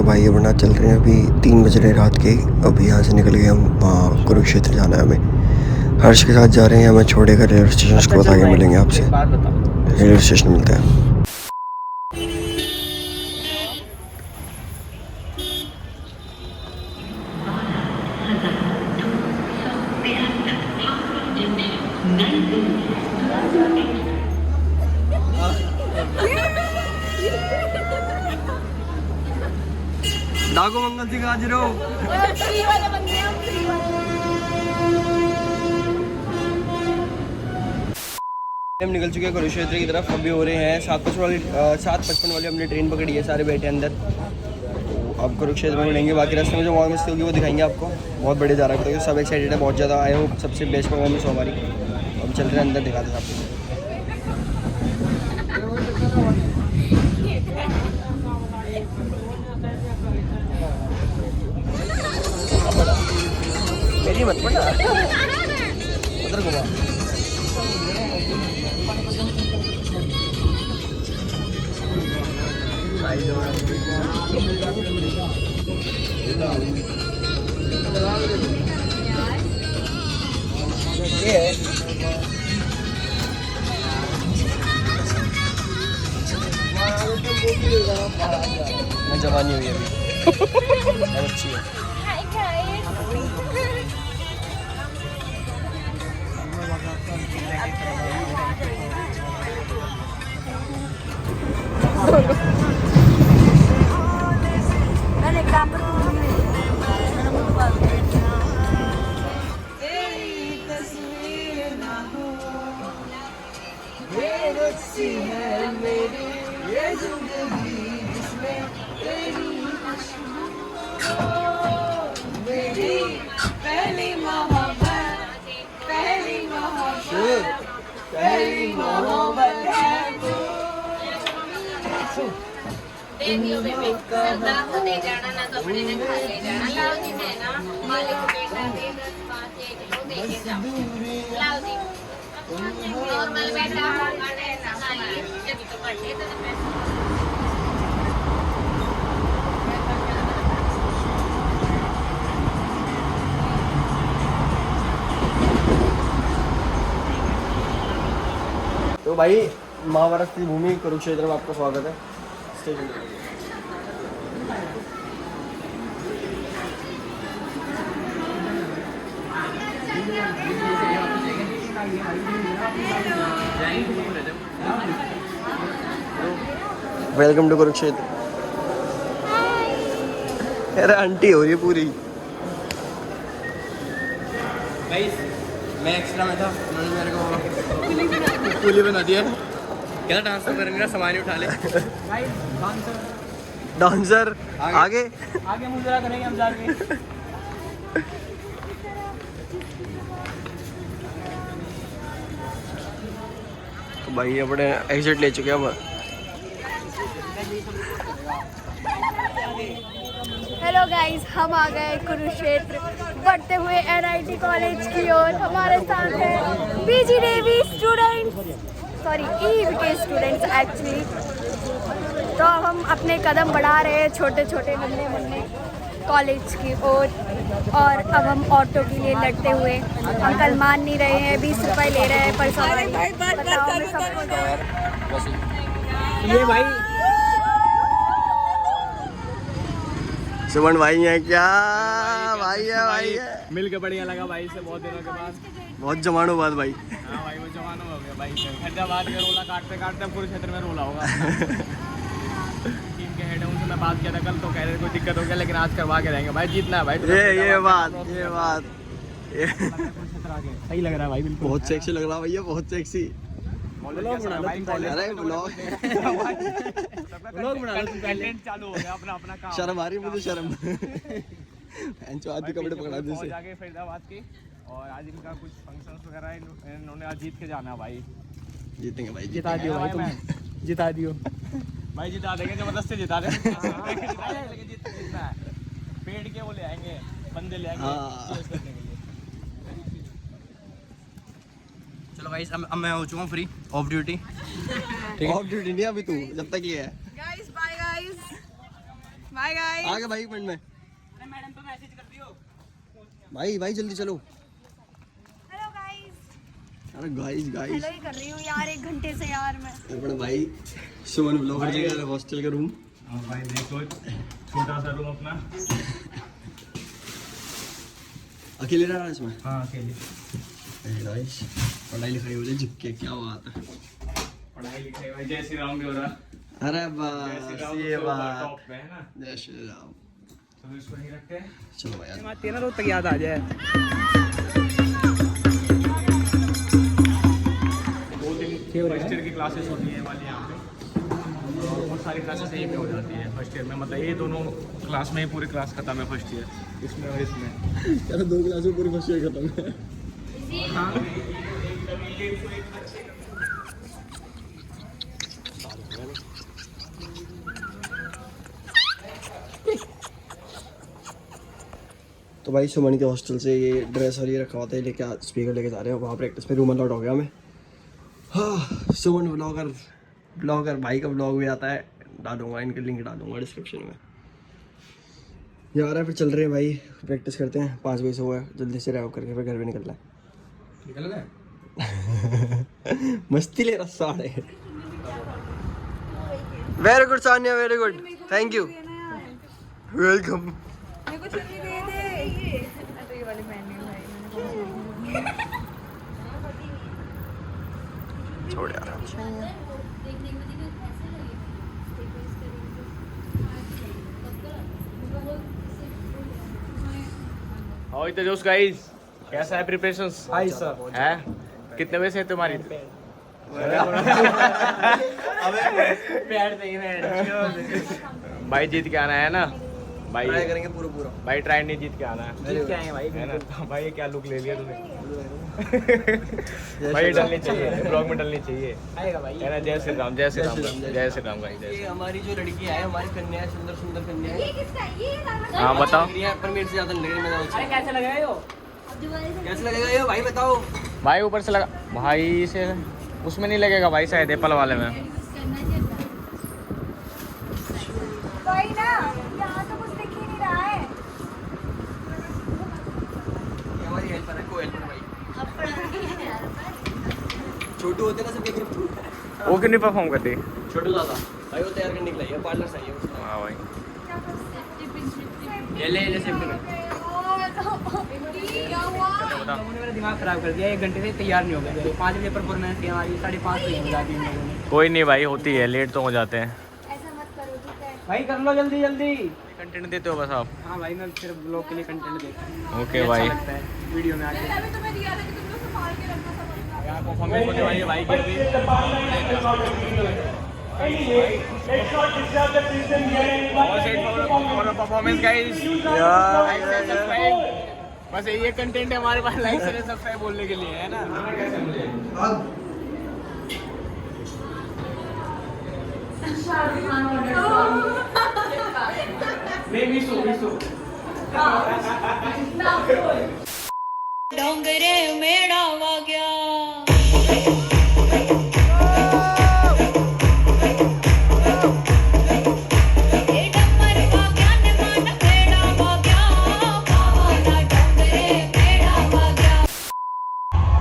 भाई अपना चल रहे हैं, अभी 3 बज रहे रात के। अभी यहाँ से निकल गए हम, कुरुक्षेत्र जाना है हमें। हर्ष के साथ जा रहे हैं, हमें छोड़ेगा रेलवे स्टेशन। उसके बाद आगे मिलेंगे आपसे, रेलवे स्टेशन मिलते हैं। डाको मंगल सिंह हाजिर हो। हम निकल चुके हैं कुरुक्षेत्र की तरफ। अभी हो रहे हैं 7:55 वाली हमने ट्रेन पकड़ी है, सारे बैठे अंदर। तो अब कुरुक्षेत्र में मिलेंगे, बाकी रास्ते में जो मौज मस्ती होगी वो दिखाएंगे आपको। बहुत बढ़िया जा रहा है, तो सब एक्साइटेड है, बहुत ज़्यादा आए हो। सबसे बेस्ट परफॉर्मेंस हो हमारी। अब चल रहे हैं अंदर, दिखाते हैं आपको। मेरी मत पड़ा उधर घुमा। ये है मैं जवानी हुई अभी अच्छी है। देखियो बेबी सरदार को दे जाना ना, कपड़े ने खा ले जाना। लाओ जी देना, मालिक बेटा दे 10-5 1 किलो दे के जाओ। लाओ जी नॉर्मल बेटा खाने ना खाइए, जब तो पढ़े तो पैसे। तो भाई महाभारत की भूमि कुरुक्षेत्र में आपका स्वागत है। Station welcome to Kurukshetra. अरे आंटी हो रही है पूरी। मैं एक्स्ट्रा में था, उन्होंने मेरे को पुली बना दिया। क्या डांसर करेंगे ना, सामान उठा ले। डांसर आगे आगे मुजरा करेंगे हम जाके। तो भाई अपने एग्जिट ले चुके हैं अब। हेलो गाइस, हम आ गए कुरुक्षेत्र बढ़ते हुए NIT कॉलेज की ओर। हमारे साथ है BGDV स्टूडेंट्स, सॉरी EV के स्टूडेंट्स एक्चुअली। तो अब हम अपने कदम बढ़ा रहे हैं छोटे छोटे नन्हे मुन्ने कॉलेज की ओर। और अब हम ऑटो के लिए लड़ते हुए, अंकल मान नहीं रहे हैं, 20 रुपए ले रहे हैं पर सवारी। बताओ मैं सबको ये भाई सुमन भाई है क्या? भाई है मिल के बढ़िया लगा भाई से बहुत दिनों के बाद। बहुत जमानो बाद भाई। हाँ भाई वो जवान हो गया भाई। हैदराबाद में रोला काटते काटते अब कुरुक्षेत्र में रोला होगा। टीम के हेड है, उनसे मैं बात किया था कल, तो कह रहे कोई दिक्कत हो गया, लेकिन आज करवा के रहेंगे भाई। जीतना है भाई। ये बात कुरुक्षेत्र आ गए, सही लग रहा है भाई। बिल्कुल बहुत सेक्सी लग रहा है भैया, बहुत सेक्सी। ब्लॉग बना लो तुम पहले। अरे ब्लॉग बना लो तुम पहले। चालू हो गया अपना अपना काम। शर्म आ रही मुझे, शर्म। आदमी कपड़े पकड़ा दे से। जाके फरीदाबाद की, और आज इनका कुछ फंक्शंस वगैरह इन्होंने आज जीत के जाना है भाई। जीतेंगे भाई, जिता दियो भाई, तुम जिता दियो भाई। जिता देंगे, जबरदस्ती जिता देंगे। लेकिन जीतना है। पेड़ के वो ले आएंगे, बंदे ले आएंगे। चलो गाइस, अब मैं हो चुका हूँ फ्री, ऑफ ड्यूटी। ठीक है, ऑफ ड्यूटी नहीं अभी तू, जब तक ये है। Guys bye guys, bye guys. आ गए भाई 1 मिनट में। अरे मैडम तो मैसेज कर दियो। भाई जल्दी चलो। Hello guys. अरे गाइस हेलो ही कर रही हूँ यार 1 घंटे से यार मैं। अपना भाई सुमन ब्लॉगर जी का हॉस्टल का रूम। हाँ भाई देखो छोटा सा रूम अपना। अकेले रह रहा है इसमें? हाँ अकेले। गाइस पढ़ाई लिखाई हो जाए जिक्के, क्या बात है। पढ़ाई लिखाई भाई जय श्री राम भी हो रहा। अरे बस ये बात। टॉप पे है ना। जय श्री राम। तो इसको नहीं रखते। चलो भाई यार। तेरा रोज तक याद आ जाए। 2-3 फर्स्ट ईयर की क्लासेस होती है वाली यहाँ पे। और बहुत सारी क्लासेस यहीं पे हो जाती है फर्स्ट ईयर में। मतलब ये दोनों क्लास में ही पूरी क्लास खत्म है फर्स्ट ईयर, इसमें और इसमें। यार 2 क्लास में पूरी फर्स्ट ईयर खत्म है। हाँ तो भाई सुमन के हॉस्टल से ये ड्रेस और ये रखा हुआ था, लेके स्पीकर लेके जा रहे हैं वहाँ प्रैक्टिस में। रूम अलॉट हो गया हमें। हाँ सुमन ब्लॉगर भाई का ब्लॉग भी आता है, डालूंगा इनके लिंक डालूंगा डिस्क्रिप्शन में। यार फिर चल रहे हैं भाई, प्रैक्टिस करते हैं। 5 बजे से हुआ है, जल्दी से रैप करके फिर घर भी निकलना है। निकल गए। मस्ती ले रहा साढ़े। Very good Sania, very good, thank you, welcome. मेरे को छुट्टी दे दे। तो ये वाली पहननी है भाई। छोड़ यार। हाउ इज द जोश गाइस? कैसा है प्रिपरेशंस? Hi sir. है कितने बजे से है तुम्हारी? भाई जीत के आना है ना भाई। ट्राई करेंगे पूरा। भाई ट्राई नहीं, जीत के आना है। जीत के आएंगे भाई, है ना भाई। ये क्या लुक ले लिया तूने। भाई डलनी चाहिए, ब्लॉग में डलनी चाहिए। आएगा भाई। है ना। जय श्री राम, जय श्री राम, जय श्री राम भाई। ये हमारी जो लड़की है, हमारी कन्या है, सुंदर कन्या है। ये किसका है? ये दादा। हाँ बताओ पर मेरे से ज्यादा नहीं लग रही। मैं कैसे लगेगा यो? कैसे लगेगा ये भाई बताओ। भाई ऊपर से लगा भाई से, उसमें नहीं लगेगा भाई, शायद एप्पल वाले में। भाई ना यहाँ तो कुछ दिख ही नहीं रहा है। ये हमारी हेल्पर है, को हेल्पर भाई। छोटू होते ना सब एक। वो क्यों नहीं परफॉर्म करती? छोटू दादा भाई वो तैयार करने के लिए पार्टनर चाहिए उसका। हाँ भाई। ये ले सेफ्टी में। बता। मेरा दिमाग खराब कर दिया। 1 घंटे से तैयार नहीं हो गए। 5 बजे परफॉर्मेंस थी हमारी, 5:30 बजे हो जाती है। कोई नहीं भाई, होती है, लेट तो हो जाते हैं। ऐसा मत करो ठीक है। भाई कर लो जल्दी जल्दी। कंटेंट देते हो बस आप? हाँ भाई मैं सिर्फ ब्लॉग के लिए कंटेंट देता हूँ। ओके अच्छा भाई। लगता है वीडियो में आके। अभी तुम्हें दिया था कि तुम लोग संभाल के रखना सब। यहाँ परफॉर्मेंस होने वाली है भाई की अभी। Performance guys. बस ये कंटेंट है हमारे पास, लाइक शेयर सब्सक्राइब बोलने के लिए, है ना। डोंगरे मेड़ा वा गया।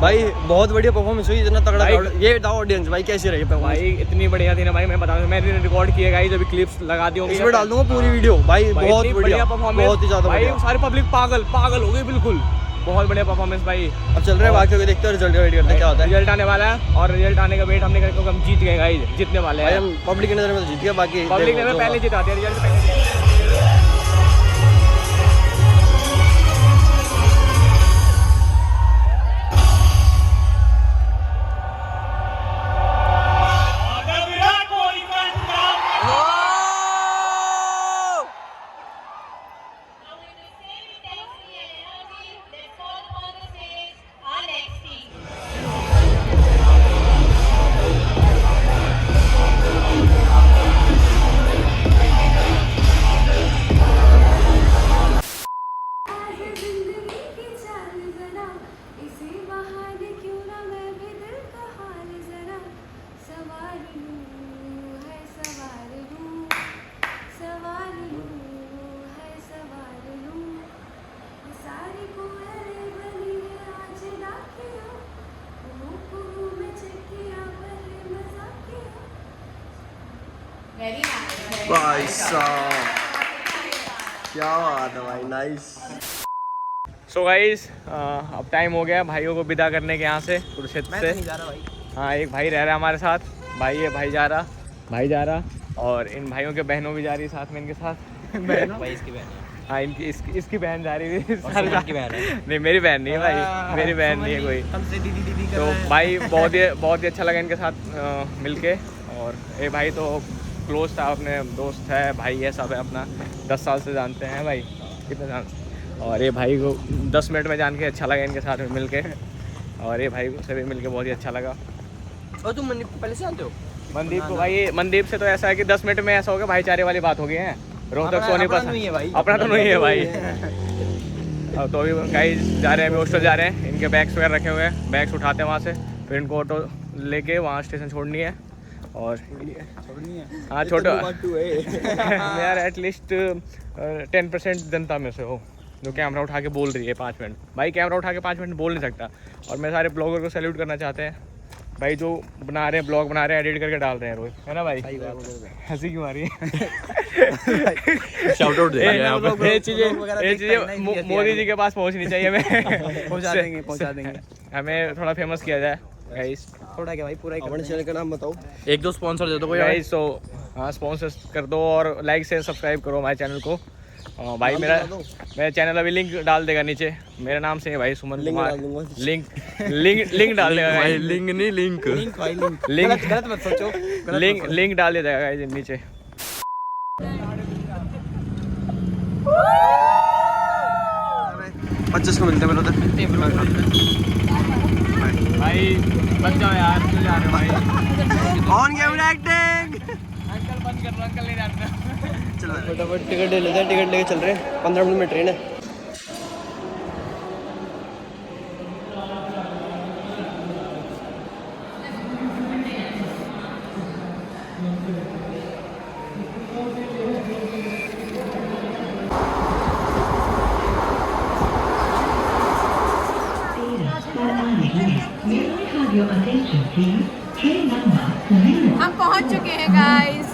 भाई बहुत बढ़िया परफॉर्मेंस हुई, इतना तगड़ा भाई- crowd। ये बताओ ऑडियंस भाई कैसी रही परफॉर्मेंस? भाई इतनी बढ़िया थी ना भाई, मैं बता दूं, मैंने रिकॉर्ड किए गाइस, अभी क्लिप्स लगा दी होंगी। इसमें डाल दूंगा पूरी वीडियो। भाई बहुत इतनी बढ़िया परफॉर्मेंस, बहुत ही ज्यादा भाई बढ़िया। सारी पब्लिक पागल हो गई बिल्कुल। बहुत बढ़िया परफॉर्मेंस भाई। अब चल रहे हैं बाकी को देखते हैं, रिजल्ट का वेट करते हैं क्या होता है। रिजल्ट आने वाला है और रिजल्ट आने का वेट हमने करके हम जीत गए गाइस, जीतने वाले भाई हैं। हम पब्लिक की नजर में तो जीत गए, बाकी पब्लिक ने देखो, पहले जो जिता दिया, रिजल्ट पहले। भाई साहब क्या बात है भाई, नाइस। सो गाइस अब टाइम हो गया भाइयों को विदा करने के यहाँ से, कुरुक्षेत्र से। नहीं जा रहा भाई। हाँ, एक भाई रह रहा है हमारे साथ, भाई है, भाई जा रहा और इन भाइयों के बहनों भी जा रही है साथ में इनके साथ। भाई इसकी बहन है। हाँ, इसकी बहन जा रही थी। सुमन की बहन है। नहीं, मेरी बहन नहीं है भाई, मेरी बहन नहीं है कोई। हमसे दीदी कर तो रहा है। भाई बहुत ही अच्छा लगा इनके साथ मिलके। और ये भाई तो क्लोज था, अपने दोस्त है, भाई है, सब है अपना, 10 साल से जानते हैं भाई, कितने जान। और ये भाई को 10 मिनट में जान के अच्छा लगा इनके साथ में मिल के। और ये भाई से भी मिल के बहुत ही अच्छा लगा। और तुम मनदीप को पहले से जानते हो? मनदीप को भाई, मनदीप से तो ऐसा है कि 10 मिनट में ऐसा हो गया भाईचारे वाली बात हो गई है। रोहतक सोनीपत अपना नहीं है भाई। अपना तो नहीं है भाई। अब तो अभी गाइस जा रहे हैं, अभी हॉस्टल जा रहे हैं। इनके बैग्स वगैरह रखे हुए हैं, बैग्स उठाते हैं वहाँ से, फिर इनको ऑटो लेके वहाँ स्टेशन छोड़नी है। और हाँ, छोटा यार एटलीस्ट 10% जनता में से हो जो कैमरा उठा के बोल रही है 5 मिनट। भाई कैमरा उठा के 5 मिनट बोल नहीं सकता। और मैं सारे ब्लॉगर को सैल्यूट करना चाहते हैं भाई, जो बना रहे हैं, ब्लॉग बना रहे हैं, एडिट करके डाल रहे हैं रोज, है ना भाई? हंसी क्यों आ रही है? शाउट आउट दे ये चीज़ें मोदी जी के पास पहुंचनी चाहिए हमें। पहुंचा देंगे। हमें थोड़ा फेमस किया जाए गाइस। थोड़ा क्या भाई, पूरा ही कर अपने चैनल का नाम बताओ। 1-2 स्पॉन्सर दे दो कोई। गाइस तो हाँ, स्पॉन्सर कर दो और लाइक से सब्सक्राइब करो हमारे चैनल को। भाई मेरा चैनल अभी लिंक डाल देगा नीचे, मेरे नाम से है भाई, सुमन कुमार। लिंक डाल देगा भाई, लिंक नहीं, लिंक भाई लिंक गलत मत सोचो। लिंक डाल देगा गाइस नीचे। पच्चीस को मिलते हैं उधर। भाई बच जाओ यार, क्यों जा रहे हो भाई? On camera acting. अंकल बंद कर लो, अंकल नहीं जानता। चलो फटाफट टिकट ले लेते हैं, टिकट लेके चल रहे हैं। 15 मिनट में ट्रेन है। हम पहुंच चुके हैं गाइस।